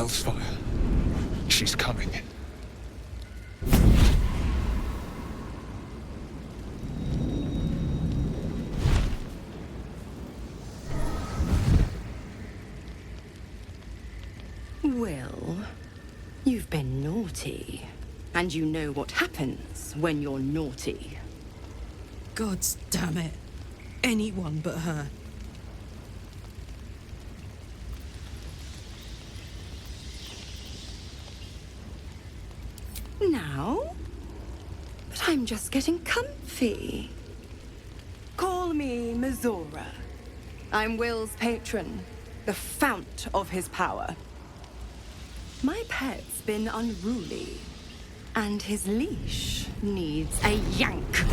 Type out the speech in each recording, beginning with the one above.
Hellfire. She's coming. Wyll, you've been naughty. And you know what happens when you're naughty. Gods damn it. Anyone but her. Now? But I'm just getting comfy. Call me Mizora. I'm Wyll's patron, the fount of his power. My pet's been unruly, and his leash needs a yank.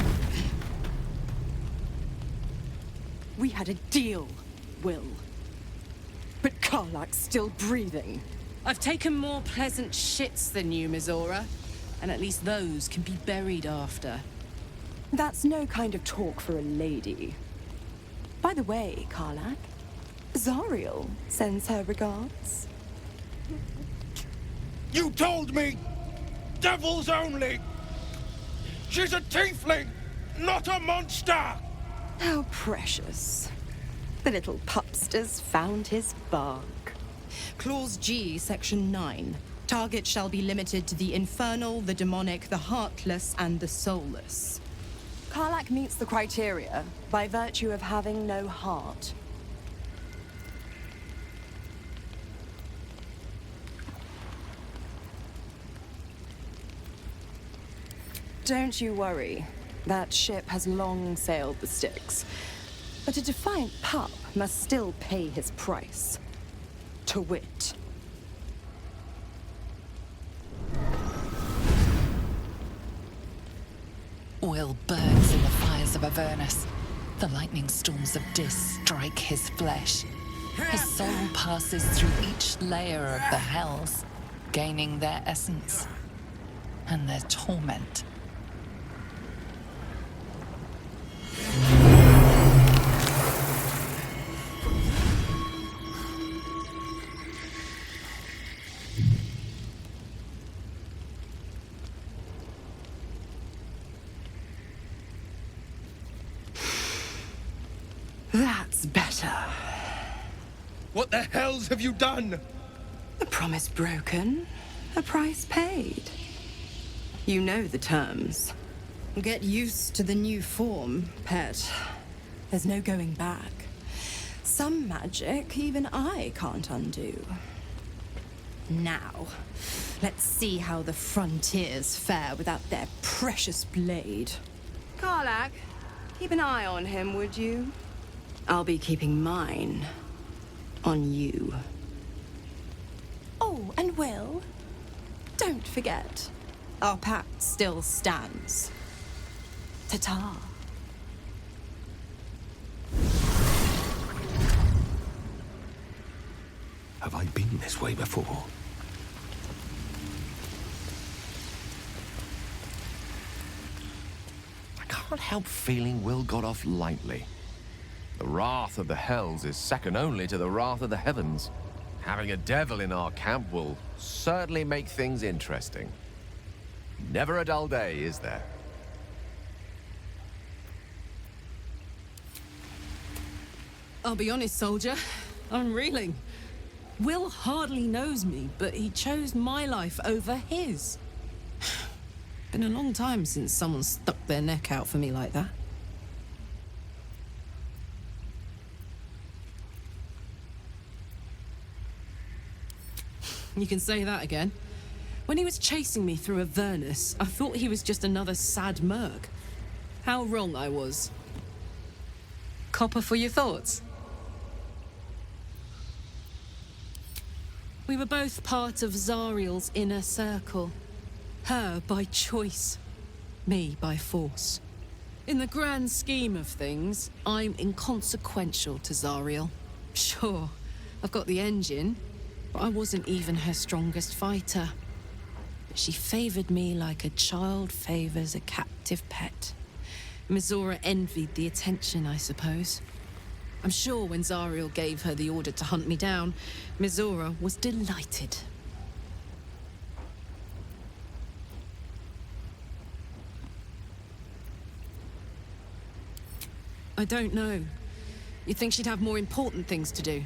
We had a deal, Wyll. But Karlach's still breathing. I've taken more pleasant shits than you, Mizora. And at least those can be buried after. That's no kind of talk for a lady. By the way, Karlach, Zariel sends her regards. You told me! Devils only! She's a tiefling, not a monster! How precious. The little pupster's found his bark. Clause G, Section 9. Target shall be limited to the infernal, the demonic, the heartless, and the soulless. Karlach meets the criteria by virtue of having no heart. Don't you worry. That ship has long sailed the Styx. But a defiant pup must still pay his price. To wit. Wyll burns in the fires of Avernus. The lightning storms of Dis strike his flesh. His soul passes through each layer of the hells, gaining their essence and their torment. That's better. What the hells have you done? A promise broken, a price paid. You know the terms. Get used to the new form, pet. There's no going back. Some magic even I can't undo. Now, let's see how the frontiers fare without their precious blade. Karlach, keep an eye on him, would you? I'll be keeping mine on you. Oh, and Wyll, don't forget, our pact still stands. Ta-ta. Have I been this way before? I can't help feeling Wyll got off lightly. The wrath of the hells is second only to the wrath of the heavens. Having a devil in our camp will certainly make things interesting. Never a dull day, is there? I'll be honest, soldier. I'm reeling. Wyll hardly knows me, but he chose my life over his. Been a long time since someone stuck their neck out for me like that. You can say that again. When he was chasing me through Avernus, I thought he was just another sad merc. How wrong I was. Copper for your thoughts? We were both part of Zariel's inner circle. Her by choice, me by force. In the grand scheme of things, I'm inconsequential to Zariel. Sure, I've got the engine, but I wasn't even her strongest fighter. But she favored me like a child favors a captive pet. Mizora envied the attention, I suppose. I'm sure when Zariel gave her the order to hunt me down, Mizora was delighted. I don't know. You'd think she'd have more important things to do.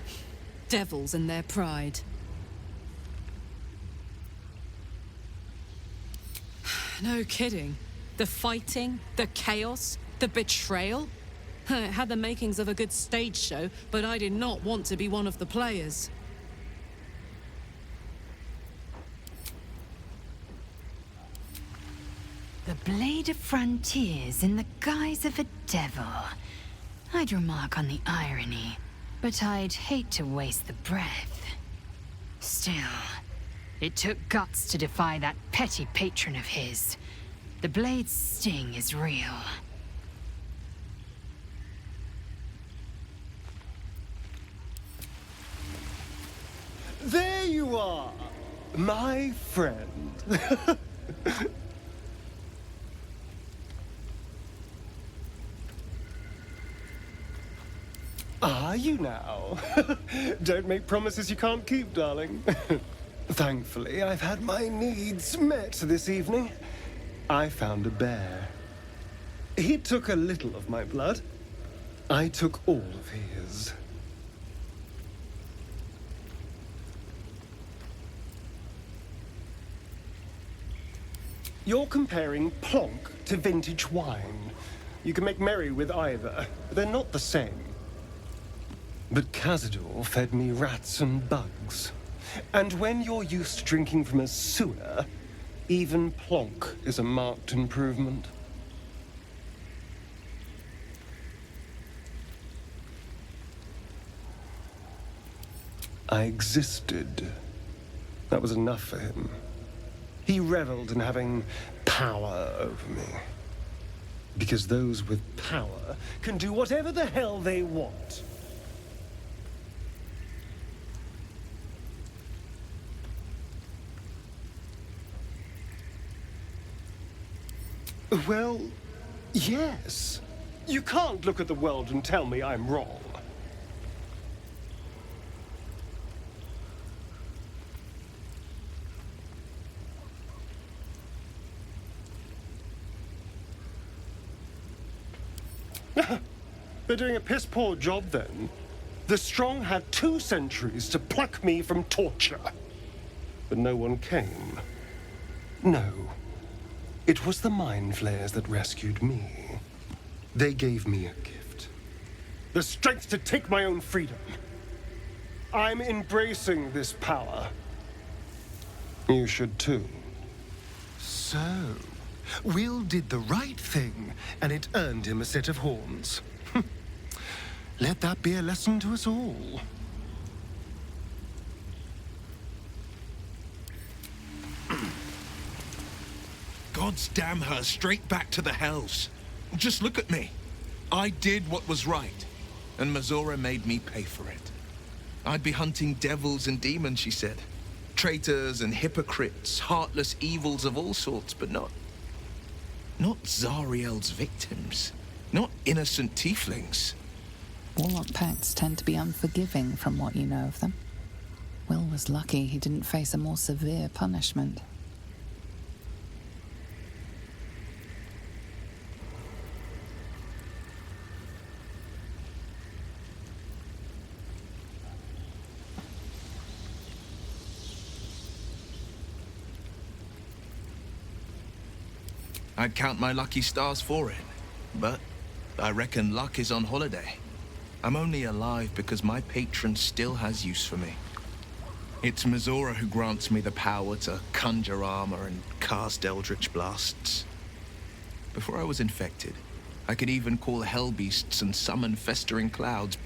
Devils and their pride. No kidding. The fighting, the chaos, the betrayal. It had the makings of a good stage show, but I did not want to be one of the players. The Blade of Frontiers in the guise of a devil. I'd remark on the irony, but I'd hate to waste the breath. Still, it took guts to defy that petty patron of his. The Blade's sting is real. There you are, my friend. Are you now? Don't make promises you can't keep, darling. Thankfully, I've had my needs met this evening. I found a bear. He took a little of my blood. I took all of his. You're comparing plonk to vintage wine. You can make merry with either, but they're not the same. But Cazador fed me rats and bugs. And when you're used to drinking from a sewer, even plonk is a marked improvement. I existed. That was enough for him. He reveled in having power over me. Because those with power can do whatever the hell they want. Well, yes. You can't look at the world and tell me I'm wrong. They're doing a piss-poor job, then. The Strong had 2 centuries to pluck me from torture. But no one came. No. It was the Mind Flayers that rescued me. They gave me a gift. The strength to take my own freedom. I'm embracing this power. You should too. So, Wyll did the right thing, and it earned him a set of horns. Let that be a lesson to us all. Gods damn her, straight back to the hells. Just look at me. I did what was right, and Mazora made me pay for it. I'd be hunting devils and demons, she said. Traitors and hypocrites, heartless evils of all sorts, but not Zariel's victims. Not innocent tieflings. Warlock pacts tend to be unforgiving from what you know of them. Wyll was lucky he didn't face a more severe punishment. I'd count my lucky stars for it, but I reckon luck is on holiday. I'm only alive because my patron still has use for me. It's Mazora who grants me the power to conjure armor and cast eldritch blasts. Before I was infected, I could even call hell beasts and summon festering clouds.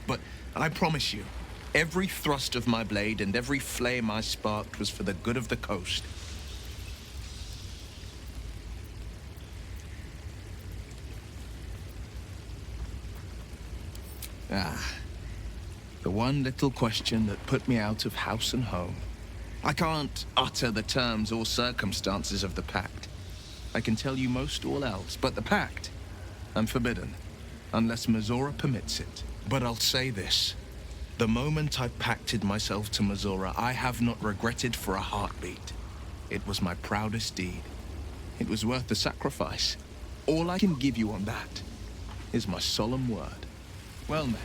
But I promise you, every thrust of my blade and every flame I sparked was for the good of the coast. The one little question that put me out of house and home. I can't utter the terms or circumstances of the pact. I can tell you most all else, but the pact, I'm forbidden, unless Mazora permits it. But I'll say this. The moment I pacted myself to Mazora, I have not regretted for a heartbeat. It was my proudest deed. It was worth the sacrifice. All I can give you on that is my solemn word. Well met.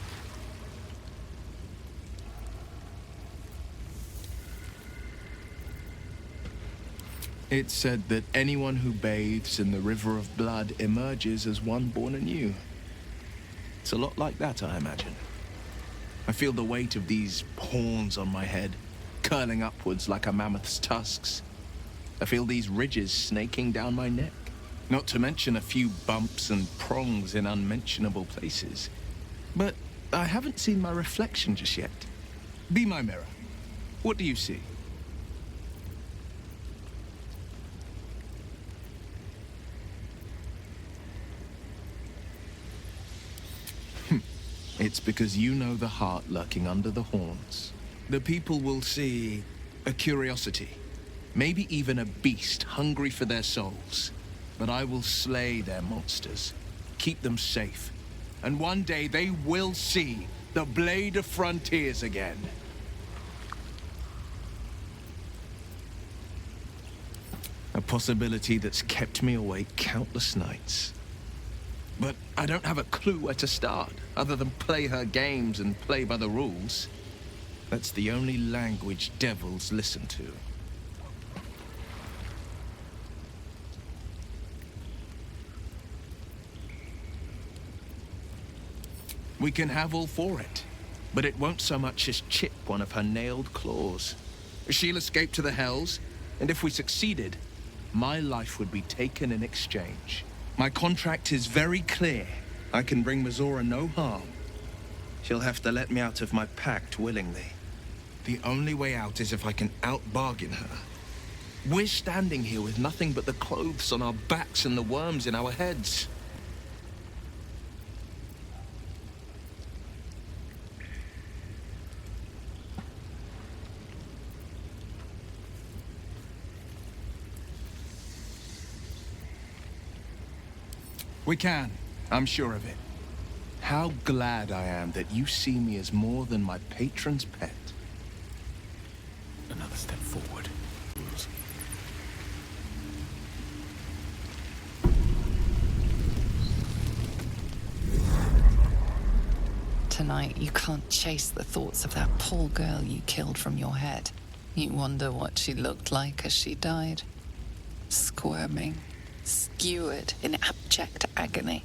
It's said that anyone who bathes in the river of blood emerges as one born anew. It's a lot like that, I imagine. I feel the weight of these horns on my head, curling upwards like a mammoth's tusks. I feel these ridges snaking down my neck. Not to mention a few bumps and prongs in unmentionable places. But I haven't seen my reflection just yet. Be my mirror. What do you see? It's because you know the heart lurking under the horns. The people will see a curiosity, maybe even a beast hungry for their souls. But I will slay their monsters, keep them safe, and one day they will see the Blade of Frontiers again. A possibility that's kept me awake countless nights. But I don't have a clue where to start, other than play her games and play by the rules. That's the only language devils listen to. We can have all for it, but it won't so much as chip one of her nailed claws. She'll escape to the Hells, and if we succeeded, my life would be taken in exchange. My contract is very clear. I can bring Mizora no harm. She'll have to let me out of my pact willingly. The only way out is if I can out-bargain her. We're standing here with nothing but the clothes on our backs and the worms in our heads. We can. I'm sure of it. How glad I am that you see me as more than my patron's pet. Another step forward. Tonight, you can't chase the thoughts of that poor girl you killed from your head. You wonder what she looked like as she died. Squirming, skewered in abject agony.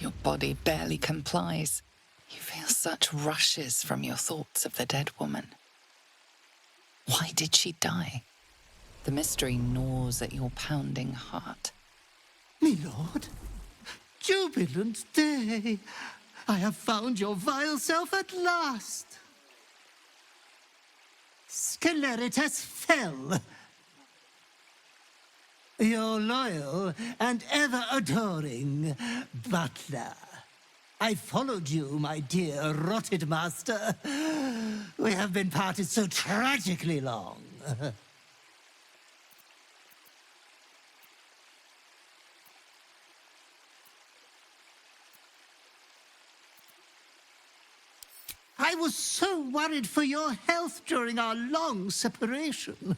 Your body barely complies. You feel such rushes from your thoughts of the dead woman. Why did she die? The mystery gnaws at your pounding heart. Me lord, jubilant day. I have found your vile self at last. Sceleritas fell. Your loyal and ever-adoring butler. I followed you, my dear rotted master. We have been parted so tragically long. I was so worried for your health during our long separation.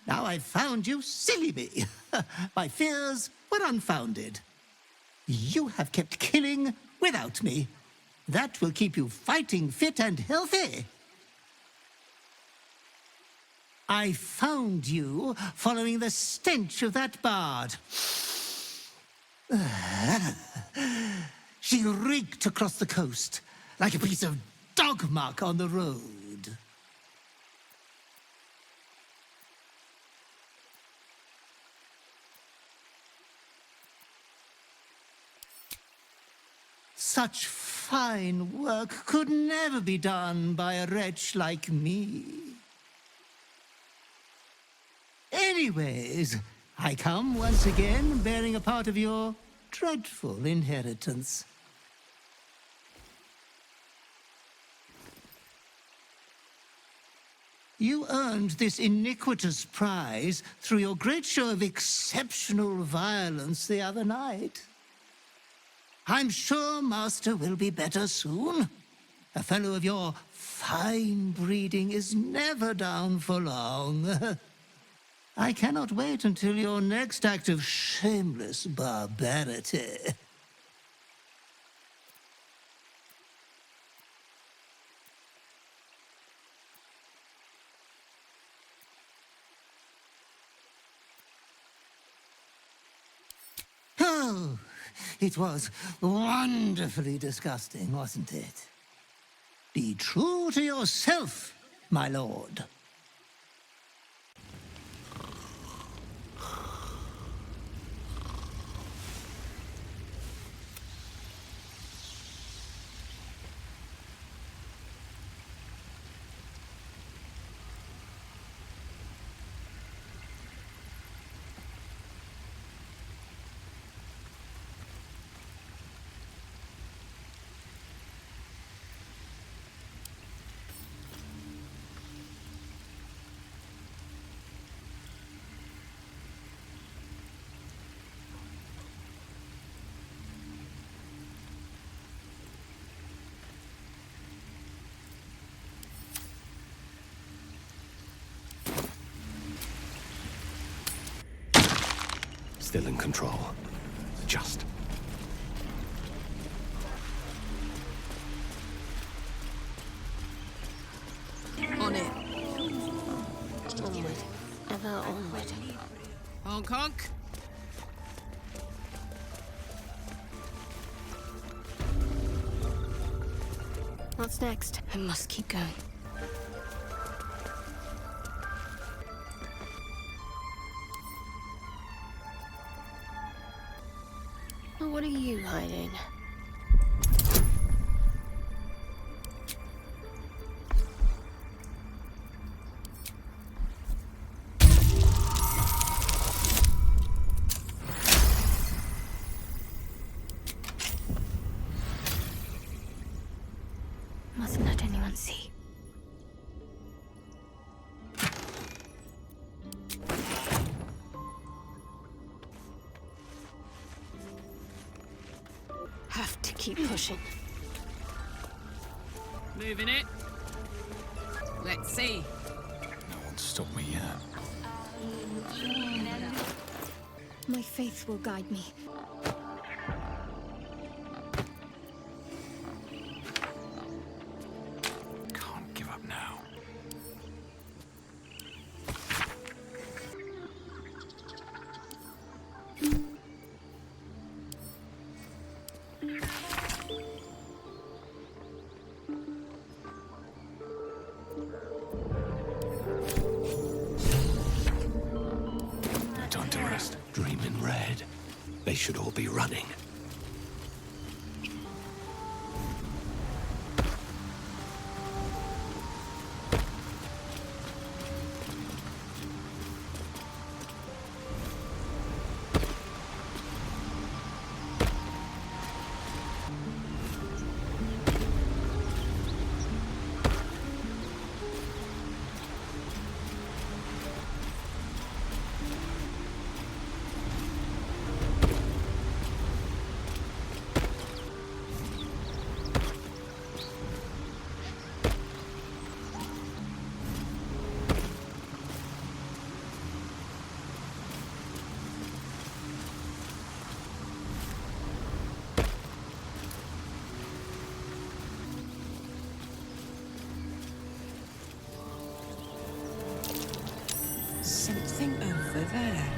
Now I've found you, silly me. My fears were unfounded. You have kept killing without me. That will keep you fighting fit and healthy. I found you following the stench of that bard. She reeked across the coast like a piece of dog muck on the road. Such fine work could never be done by a wretch like me. Anyways, I come once again bearing a part of your dreadful inheritance. You earned this iniquitous prize through your great show of exceptional violence the other night. I'm sure Master will be better soon. A fellow of your fine breeding is never down for long. I cannot wait until your next act of shameless barbarity. Oh, it was wonderfully disgusting, wasn't it? Be true to yourself, my lord. Still in control. Just. On it. Onward. Ever onward. Honk honk. What's next? I must keep going. What are you hiding? Mustn't let anyone see. Have to keep pushing. Moving it. Let's see. No one stopped me yet. My faith will guide me. Can't give up now. Time to rest. Dream in red. They should all be running. Something over there.